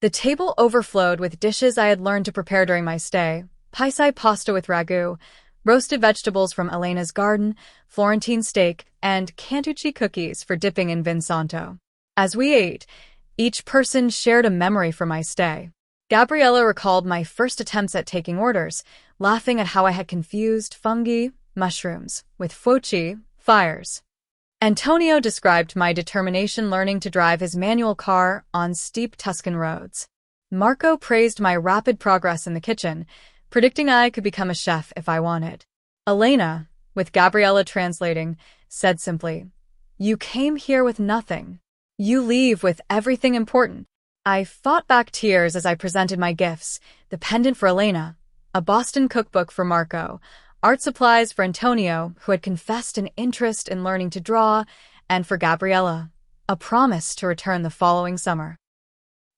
S1: The table overflowed with dishes I had learned to prepare during my stay: paisai pasta with ragu, roasted vegetables from Elena's garden, Florentine steak, and cantucci cookies for dipping in vin santo. As we ate, each person shared a memory from my stay. Gabriella recalled my first attempts at taking orders, laughing at how I had confused fungi, mushrooms, with fuochi, fires. Antonio described my determination learning to drive his manual car on steep Tuscan roads. Marco praised my rapid progress in the kitchen, predicting I could become a chef if I wanted. Elena, with Gabriella translating, said simply, "You came here with nothing. You leave with everything important." I fought back tears as I presented my gifts: the pendant for Elena, a Boston cookbook for Marco, art supplies for Antonio, who had confessed an interest in learning to draw, and for Gabriella, a promise to return the following summer.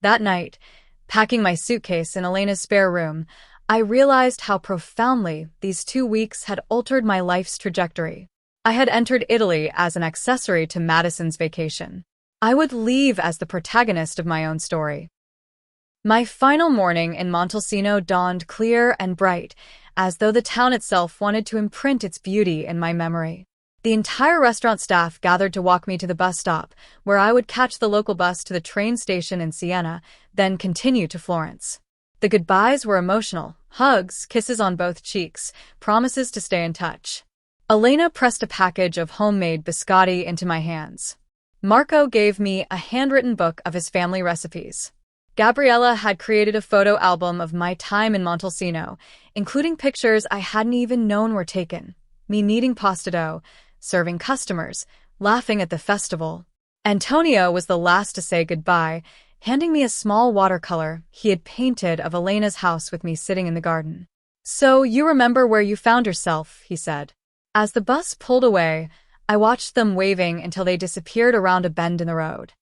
S1: That night, packing my suitcase in Elena's spare room, I realized how profoundly these 2 weeks had altered my life's trajectory. I had entered Italy as an accessory to Madison's vacation. I would leave as the protagonist of my own story. My final morning in Montalcino dawned clear and bright, as though the town itself wanted to imprint its beauty in my memory. The entire restaurant staff gathered to walk me to the bus stop, where I would catch the local bus to the train station in Siena, then continue to Florence. The goodbyes were emotional: hugs, kisses on both cheeks, promises to stay in touch. Elena pressed a package of homemade biscotti into my hands. Marco gave me a handwritten book of his family recipes. Gabriella had created a photo album of my time in Montalcino, including pictures I hadn't even known were taken. Me kneading pasta dough, serving customers, laughing at the festival. Antonio was the last to say goodbye, handing me a small watercolor he had painted of Elena's house with me sitting in the garden. "So you remember where you found yourself," he said. As the bus pulled away, I watched them waving until they disappeared around a bend in the road.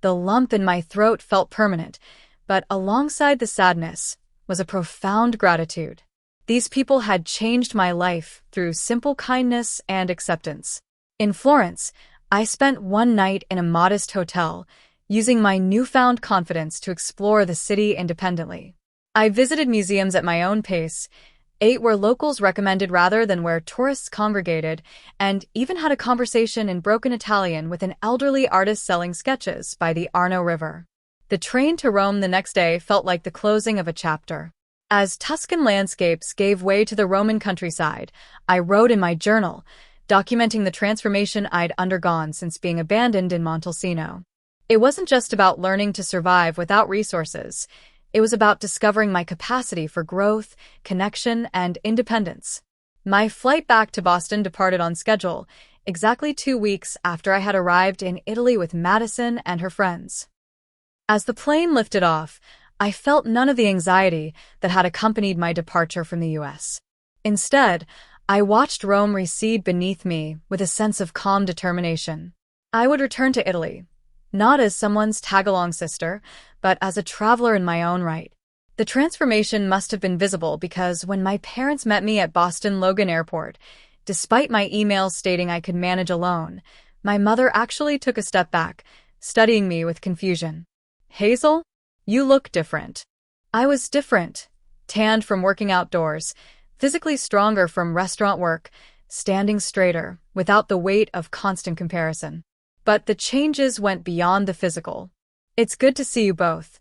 S1: The lump in my throat felt permanent, but alongside the sadness was a profound gratitude. These people had changed my life through simple kindness and acceptance. In Florence, I spent one night in a modest hotel, using my newfound confidence to explore the city independently. I visited museums at my own pace, ate where locals recommended rather than where tourists congregated, and even had a conversation in broken Italian with an elderly artist selling sketches by the Arno River. The train to Rome the next day felt like the closing of a chapter. As Tuscan landscapes gave way to the Roman countryside, I wrote in my journal, documenting the transformation I'd undergone since being abandoned in Montalcino. It wasn't just about learning to survive without resources. It was about discovering my capacity for growth, connection, and independence. My flight back to Boston departed on schedule, exactly 2 weeks after I had arrived in Italy with Madison and her friends. As the plane lifted off, I felt none of the anxiety that had accompanied my departure from the U.S. Instead, I watched Rome recede beneath me with a sense of calm determination. I would return to Italy, not as someone's tag-along sister, but as a traveler in my own right. The transformation must have been visible because when my parents met me at Boston Logan Airport, despite my emails stating I could manage alone, my mother actually took a step back, studying me with confusion. "Hazel, you look different." I was different, tanned from working outdoors, physically stronger from restaurant work, standing straighter, without the weight of constant comparison. But the changes went beyond the physical. "It's good to see you both,"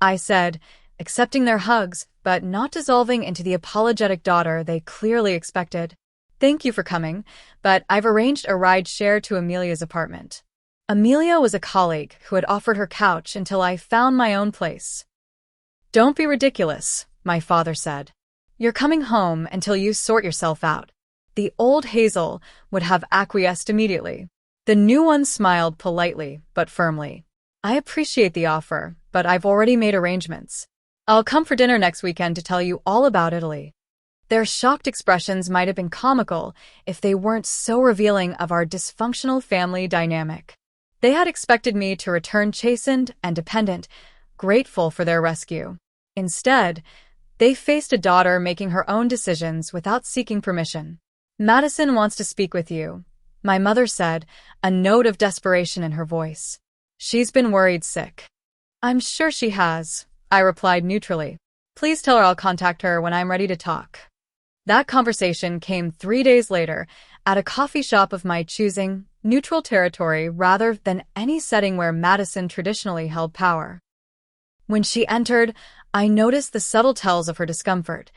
S1: I said, accepting their hugs, but not dissolving into the apologetic daughter they clearly expected. "Thank you for coming, but I've arranged a ride share to Amelia's apartment." Amelia was a colleague who had offered her couch until I found my own place. "Don't be ridiculous," my father said. "You're coming home until you sort yourself out." The old Hazel would have acquiesced immediately. The new one smiled politely but firmly. "I appreciate the offer, but I've already made arrangements. I'll come for dinner next weekend to tell you all about Italy." Their shocked expressions might have been comical if they weren't so revealing of our dysfunctional family dynamic. They had expected me to return chastened and dependent, grateful for their rescue. Instead, they faced a daughter making her own decisions without seeking permission. "Madison wants to speak with you," my mother said, a note of desperation in her voice. "She's been worried sick." "I'm sure she has," I replied neutrally. "Please tell her I'll contact her when I'm ready to talk." That conversation came 3 days later at a coffee shop of my choosing, neutral territory rather than any setting where Madison traditionally held power. When she entered, I noticed the subtle tells of her discomfort,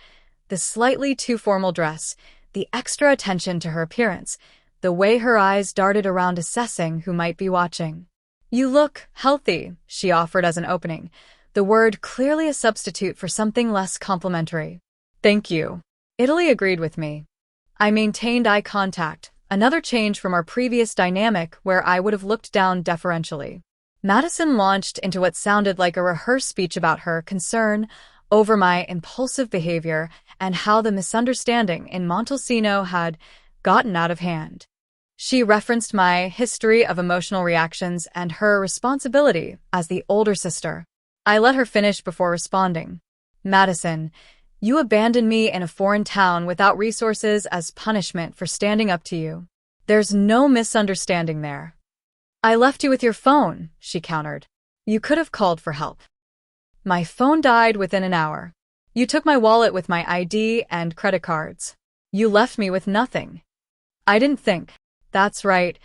S1: the slightly too formal dress, the extra attention to her appearance, the way her eyes darted around assessing who might be watching. "You look healthy," she offered as an opening, the word clearly a substitute for something less complimentary. "Thank you." Italy agreed with me. I maintained eye contact, another change from our previous dynamic where I would have looked down deferentially. Madison launched into what sounded like a rehearsed speech about her concern over my impulsive behavior and how the misunderstanding in Montalcino had gotten out of hand. She referenced my history of emotional reactions and her responsibility as the older sister. I let her finish before responding. "Madison, you abandoned me in a foreign town without resources as punishment for standing up to you. There's no misunderstanding there." "I left you with your phone," she countered. "You could have called for help." "My phone died within an hour. You took my wallet with my ID and credit cards. You left me with nothing." I didn't think. "That's right,"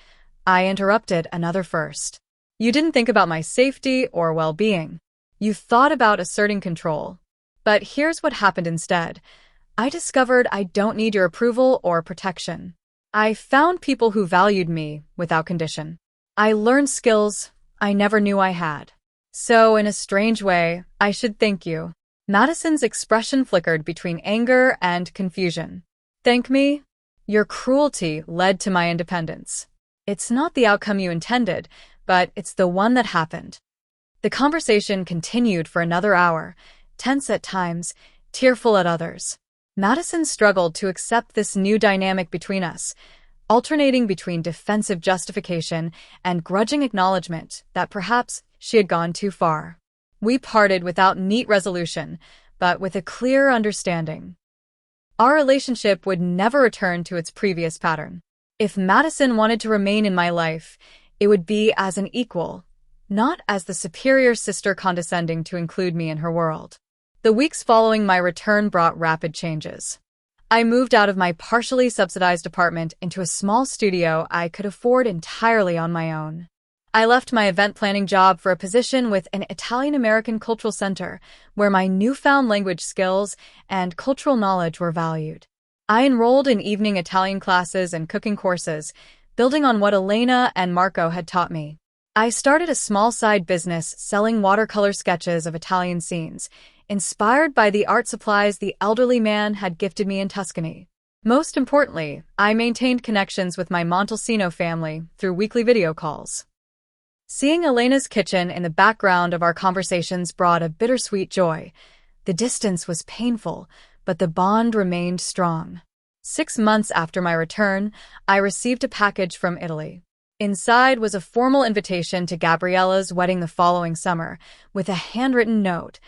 S1: I interrupted another first. "You didn't think about my safety or well-being. You thought about asserting control. But here's what happened instead. I discovered I don't need your approval or protection. I found people who valued me without condition. I learned skills I never knew I had. So, in a strange way, I should thank you. Madison's expression flickered between anger and confusion. Thank me? Your cruelty led to my independence. It's not the outcome you intended, but it's the one that happened. The conversation continued for another hour, tense at times, tearful at others. Madison struggled to accept this new dynamic between us, alternating between defensive justification and grudging acknowledgement that perhaps she had gone too far. We parted without neat resolution, but with a clear understanding. Our relationship would never return to its previous pattern. If Madison wanted to remain in my life, it would be as an equal, not as the superior sister condescending to include me in her world. The weeks following my return brought rapid changes. I moved out of my partially subsidized apartment into a small studio I could afford entirely on my own. I left my event planning job for a position with an Italian-American cultural center where my newfound language skills and cultural knowledge were valued. I enrolled in evening Italian classes and cooking courses, building on what Elena and Marco had taught me. I started a small side business selling watercolor sketches of Italian scenes, inspired by the art supplies the elderly man had gifted me in Tuscany. Most importantly, I maintained connections with my Montalcino family through weekly video calls. Seeing Elena's kitchen in the background of our conversations brought a bittersweet joy. The distance was painful, but the bond remained strong. 6 months after my return, I received a package from Italy. Inside was a formal invitation to Gabriella's wedding the following summer, with a handwritten note.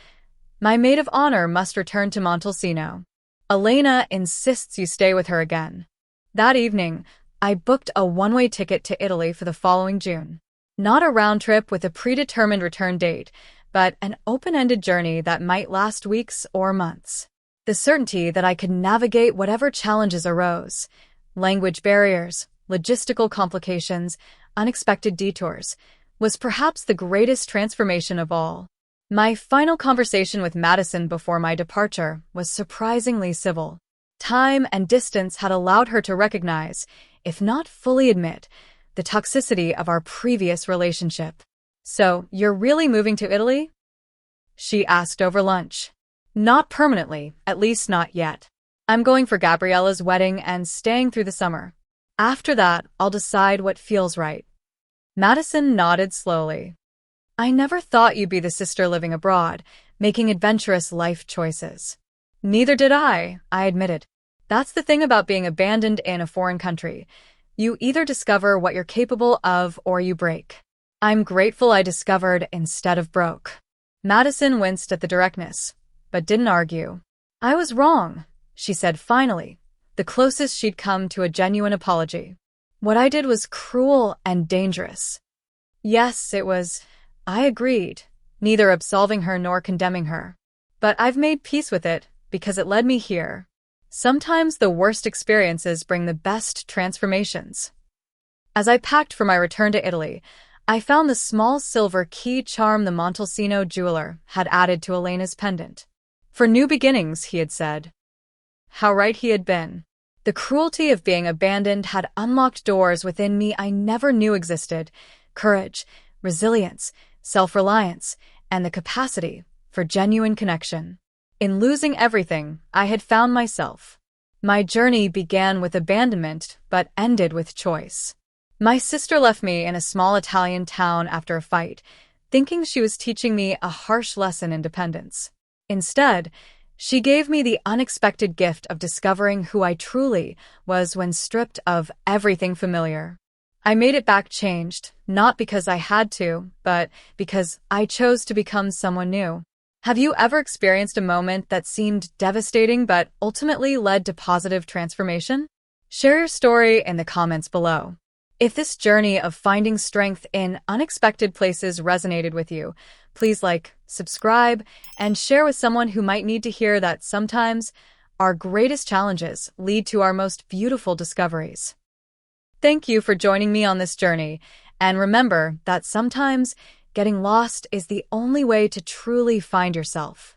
S1: My maid of honor must return to Montalcino. Elena insists you stay with her again. That evening, I booked a one-way ticket to Italy for the following June. Not a round trip with a predetermined return date, but an open-ended journey that might last weeks or months. The certainty that I could navigate whatever challenges arose, language barriers, logistical complications, unexpected detours, was perhaps the greatest transformation of all. My final conversation with Madison before my departure was surprisingly civil. Time and distance had allowed her to recognize, if not fully admit, the toxicity of our previous relationship. So, you're really moving to Italy? She asked over lunch. Not permanently, at least not yet. I'm going for Gabriella's wedding and staying through the summer. After that, I'll decide what feels right. Madison nodded slowly. I never thought you'd be the sister living abroad, making adventurous life choices. Neither did I admitted. That's the thing about being abandoned in a foreign country. You either discover what you're capable of or you break. I'm grateful I discovered instead of broke. Madison winced at the directness, but didn't argue. I was wrong, she said finally, the closest she'd come to a genuine apology. What I did was cruel and dangerous. Yes, it was. I agreed, neither absolving her nor condemning her. But I've made peace with it because it led me here. Sometimes the worst experiences bring the best transformations. As I packed for my return to Italy, I found the small silver key charm the Montalcino jeweler had added to Elena's pendant. For new beginnings, he had said. How right he had been. The cruelty of being abandoned had unlocked doors within me I never knew existed: courage, resilience, self-reliance, and the capacity for genuine connection. In losing everything, I had found myself. My journey began with abandonment, but ended with choice. My sister left me in a small Italian town after a fight, thinking she was teaching me a harsh lesson in dependence. Instead, she gave me the unexpected gift of discovering who I truly was when stripped of everything familiar. I made it back changed, not because I had to, but because I chose to become someone new. Have you ever experienced a moment that seemed devastating but ultimately led to positive transformation? Share your story in the comments below. If this journey of finding strength in unexpected places resonated with you, please like, subscribe, and share with someone who might need to hear that sometimes our greatest challenges lead to our most beautiful discoveries. Thank you for joining me on this journey, and remember that sometimes getting lost is the only way to truly find yourself.